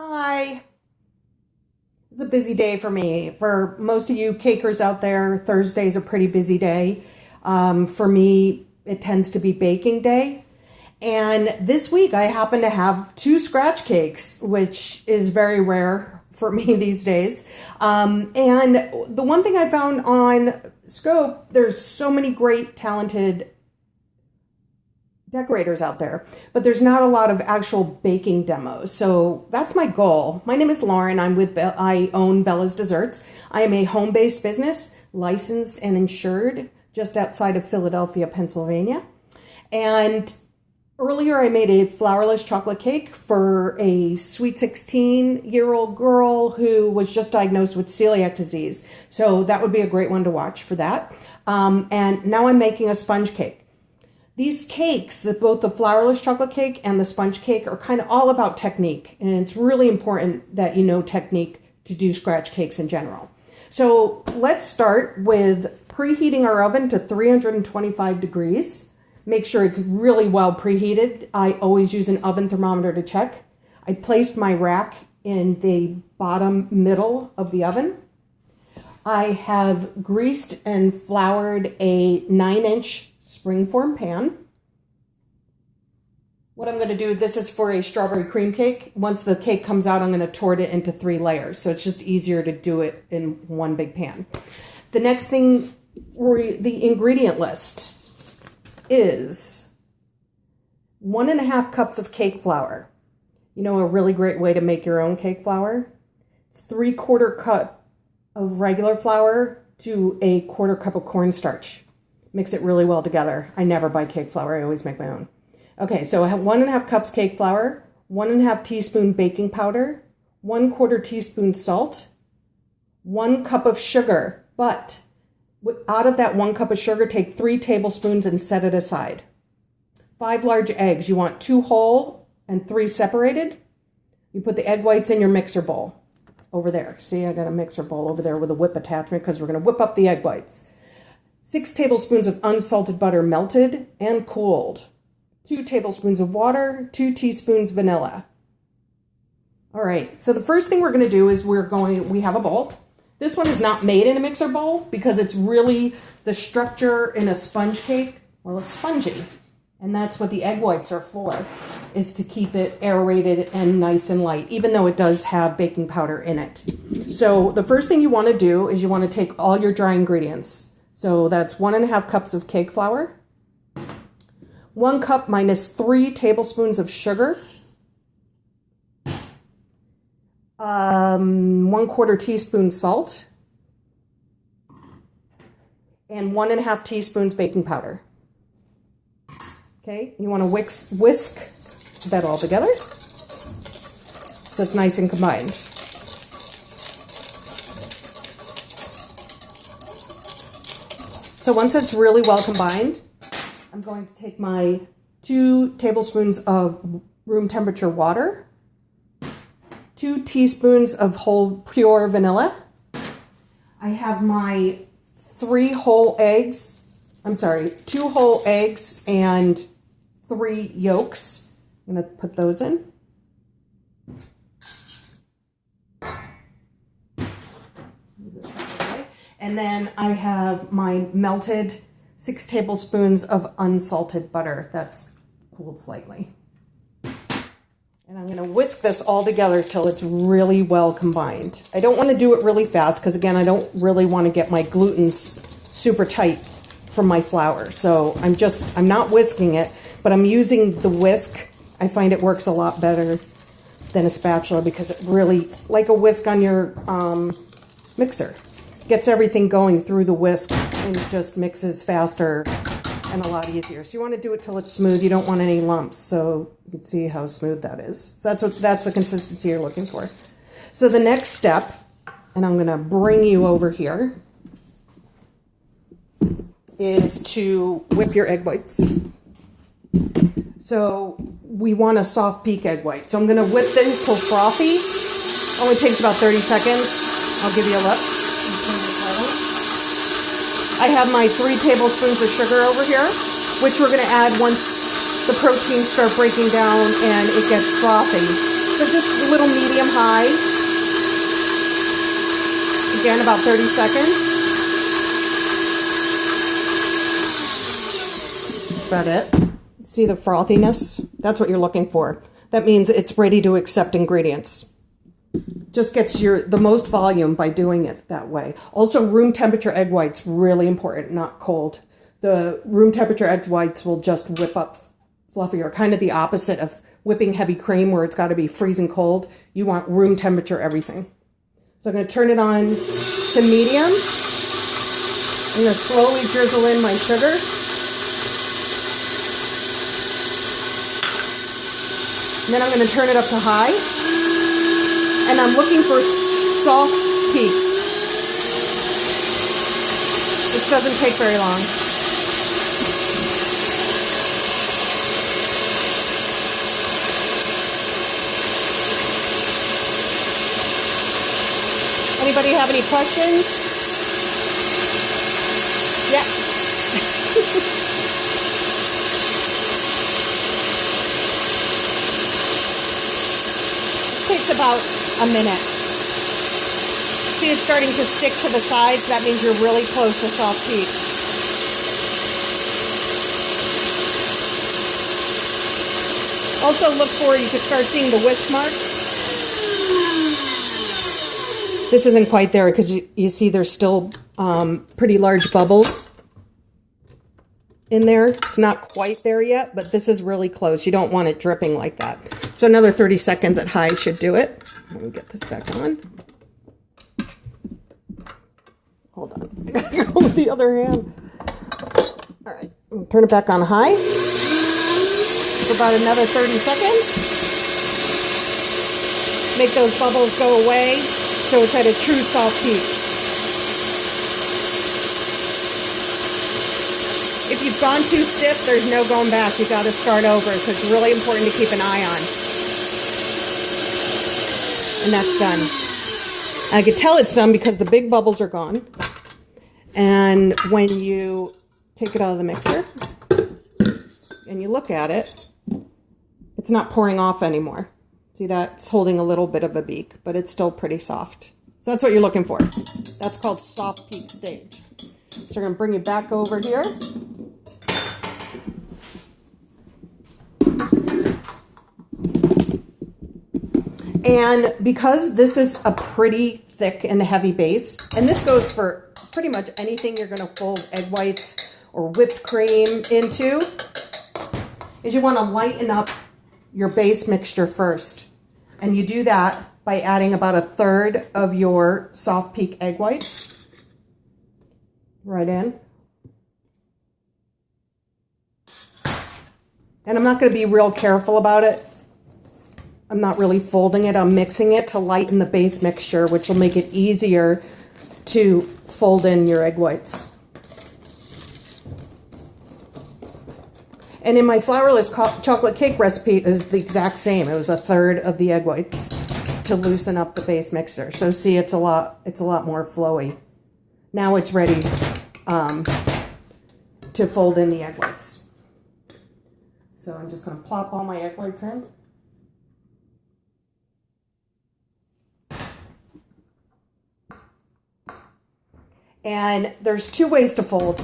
Hi. It's a busy day for me. For most of you cakers out there, Thursday is a pretty busy day. For me, it tends to be baking day. And this week I happen to have 2 scratch cakes, which is very rare for me these days. And the one thing I found on Scope, there's so many great, talented decorators out there, but there's not a lot of actual baking demos. So that's my goal. My name is Lauren. I own Bella's Desserts. I am a home-based business, licensed and insured just outside of Philadelphia, Pennsylvania. And earlier I made a flourless chocolate cake for a sweet 16-year-old girl who was just diagnosed with celiac disease. So that would be a great one to watch for that. And now I'm making a sponge cake. These cakes, both the flourless chocolate cake and the sponge cake, are kind of all about technique. And it's really important that you know technique to do scratch cakes in general. So let's start with preheating our oven to 325 degrees. Make sure it's really well preheated. I always use an oven thermometer to check. I placed my rack in the bottom middle of the oven. I have greased and floured a 9-inch springform pan. What I'm going to do, this is for a strawberry cream cake. Once the cake comes out, I'm going to tort it into 3 layers. So it's just easier to do it in one big pan. The next thing, the ingredient list is 1.5 cups of cake flour. You know, a really great way to make your own cake flour. It's 3/4 cup of regular flour to a 1/4 cup of cornstarch. Mix it really well together. I never buy cake flour. I always make my own. Okay, so I have 1.5 cups cake flour, 1.5 teaspoon baking powder, 1/4 teaspoon salt, 1 cup of sugar. But out of that 1 cup of sugar, take 3 tablespoons and set it aside. 5 large eggs. You want 2 whole and 3 separated. You put the egg whites in your mixer bowl over there. See, I got a mixer bowl over there with a whip attachment because we're going to whip up the egg whites. 6 tablespoons of unsalted butter melted and cooled. 2 tablespoons of water, 2 teaspoons vanilla. All right, so the first thing we're going to do is we have a bowl. This one is not made in a mixer bowl because it's really the structure in a sponge cake. Well, it's spongy, and that's what the egg whites are for, is to keep it aerated and nice and light, even though it does have baking powder in it. So the first thing you want to do is you want to take all your dry ingredients. So that's 1.5 cups of cake flour, 1 cup minus 3 tablespoons of sugar, 1/4 teaspoon salt, and 1.5 teaspoons baking powder. Okay, you want to whisk that all together so it's nice and combined. So once it's really well combined, I'm going to take my 2 tablespoons of room temperature water, 2 teaspoons of whole pure vanilla. I have my 2 whole eggs and 3 yolks. I'm going to put those in. And then I have my melted 6 tablespoons of unsalted butter. That's cooled slightly. And I'm going to whisk this all together till it's really well combined. I don't want to do it really fast because, again, I don't really want to get my glutens super tight from my flour. So I'm not whisking it, but I'm using the whisk. I find it works a lot better than a spatula because it really, like a whisk on your mixer, gets everything going through the whisk and just mixes faster and a lot easier. So you want to do it till it's smooth. You don't want any lumps, so you can see how smooth that is. So that's the consistency you're looking for. So the next step, and I'm going to bring you over here, is to whip your egg whites. So we want a soft peak egg white. So I'm going to whip this till frothy. Only takes about 30 seconds. I'll give you a look. I have my 3 tablespoons of sugar over here, which we're going to add once the proteins start breaking down and it gets frothy. So just a little medium high. Again, about 30 seconds. That's about it. See the frothiness? That's what you're looking for. That means it's ready to accept ingredients. Just gets the most volume by doing it that way. Also, room temperature egg whites, really important, not cold. The room temperature egg whites will just whip up fluffier, kind of the opposite of whipping heavy cream where it's got to be freezing cold. You want room temperature everything. So I'm going to turn it on to medium. I'm going to slowly drizzle in my sugar. And then I'm going to turn it up to high. And I'm looking for soft peaks. This doesn't take very long. Anybody have any questions? Yeah. It takes about a minute. See, it's starting to stick to the sides. That means you're really close to soft peak. Also look for, you could start seeing the whisk marks. This isn't quite there because you see there's still pretty large bubbles in there. It's not quite there yet, but this is really close. You don't want it dripping like that. So another 30 seconds at high should do it. Let me get this back on. Hold on. I gotta go with the other hand. All right. Turn it back on high for about another 30 seconds. Make those bubbles go away so it's at a true soft peak. If you've gone too stiff, there's no going back. You got to start over. So it's really important to keep an eye on. And that's done. I could tell it's done because the big bubbles are gone. And when you take it out of the mixer and you look at it, it's not pouring off anymore. See that? It's holding a little bit of a beak, but it's still pretty soft. So that's what you're looking for. That's called soft peak stage. So we're going to bring you back over here. And because this is a pretty thick and heavy base, and this goes for pretty much anything you're going to fold egg whites or whipped cream into, is you want to lighten up your base mixture first. And you do that by adding about 1/3 of your soft peak egg whites right in. And I'm not going to be real careful about it. I'm not really folding it. I'm mixing it to lighten the base mixture, which will make it easier to fold in your egg whites. And in my flourless chocolate cake recipe, it is the exact same. It was 1/3 of the egg whites to loosen up the base mixer. So see, it's a lot more flowy. Now it's ready to fold in the egg whites. So I'm just going to plop all my egg whites in. And there's 2 ways to fold.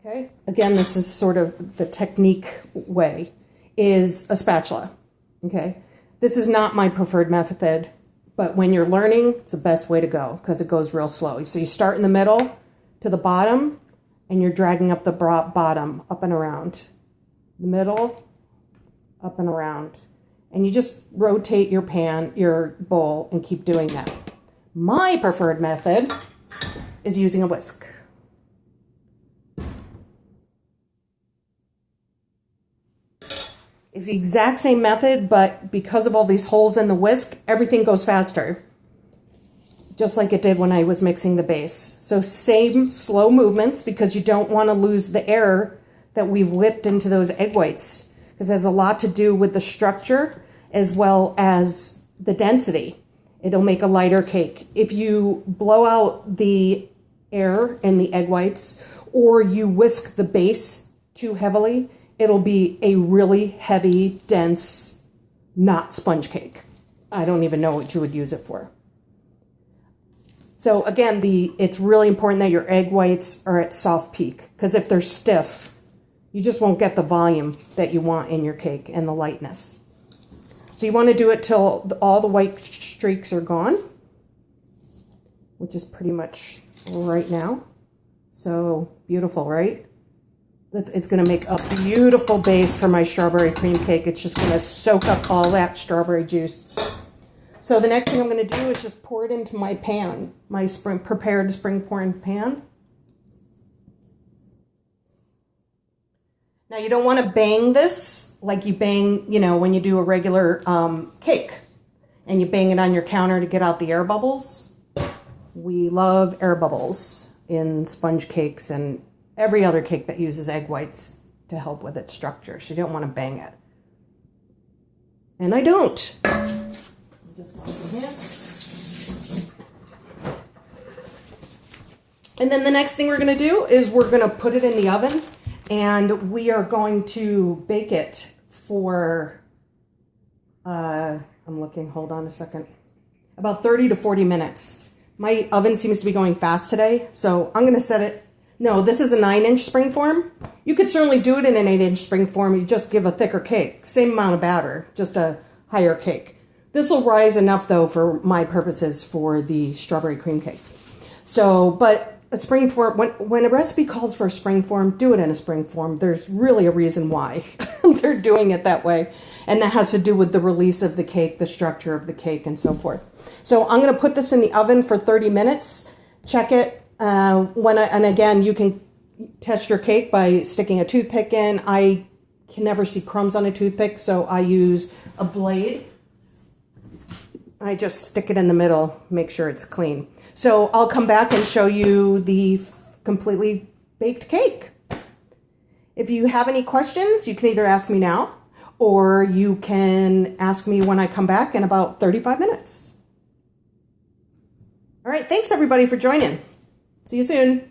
Okay, again, this is sort of the technique way, is a spatula. Okay, this is not my preferred method, but when you're learning, it's the best way to go because it goes real slow. So you start in the middle to the bottom, and you're dragging up the bottom, up and around. The middle, up and around. And you just rotate your pan, your bowl, and keep doing that. My preferred method is using a whisk. It's the exact same method, but because of all these holes in the whisk, everything goes faster. Just like it did when I was mixing the base. So same slow movements because you don't want to lose the air that we whipped into those egg whites. Because it has a lot to do with the structure as well as the density. It'll make a lighter cake. If you blow out the air in the egg whites or you whisk the base too heavily, it'll be a really heavy, dense, not sponge cake. I don't even know what you would use it for. So again, it's really important that your egg whites are at soft peak, because if they're stiff, you just won't get the volume that you want in your cake and the lightness. So you want to do it till all the white streaks are gone, which is pretty much right now. So beautiful, right? It's going to make a beautiful base for my strawberry cream cake. It's just going to soak up all that strawberry juice. So the next thing I'm going to do is just pour it into my pan, my prepared spring pouring pan. Now you don't want to bang this like you bang, you know, when you do a regular cake and you bang it on your counter to get out the air bubbles. We love air bubbles in sponge cakes and every other cake that uses egg whites to help with its structure. So you don't want to bang it. And I don't. Just put it in here. And then the next thing we're going to do is we're going to put it in the oven, and we are going to bake it for, I'm looking, hold on a second, about 30 to 40 minutes. My oven seems to be going fast today, so I'm going to set it. No, this is a 9-inch springform. You could certainly do it in an 8-inch springform. You just give a thicker cake, same amount of batter, just a higher cake. This will rise enough, though, for my purposes for the strawberry cream cake. So, but a springform, when a recipe calls for a springform, do it in a springform. There's really a reason why they're doing it that way. And that has to do with the release of the cake, the structure of the cake, and so forth. So I'm going to put this in the oven for 30 minutes. Check it. And again, you can test your cake by sticking a toothpick in. I can never see crumbs on a toothpick, so I use a blade. I just stick it in the middle, make sure it's clean. So I'll come back and show you the completely baked cake. If you have any questions, you can either ask me now, or you can ask me when I come back in about 35 minutes. All right, thanks everybody for joining. See you soon.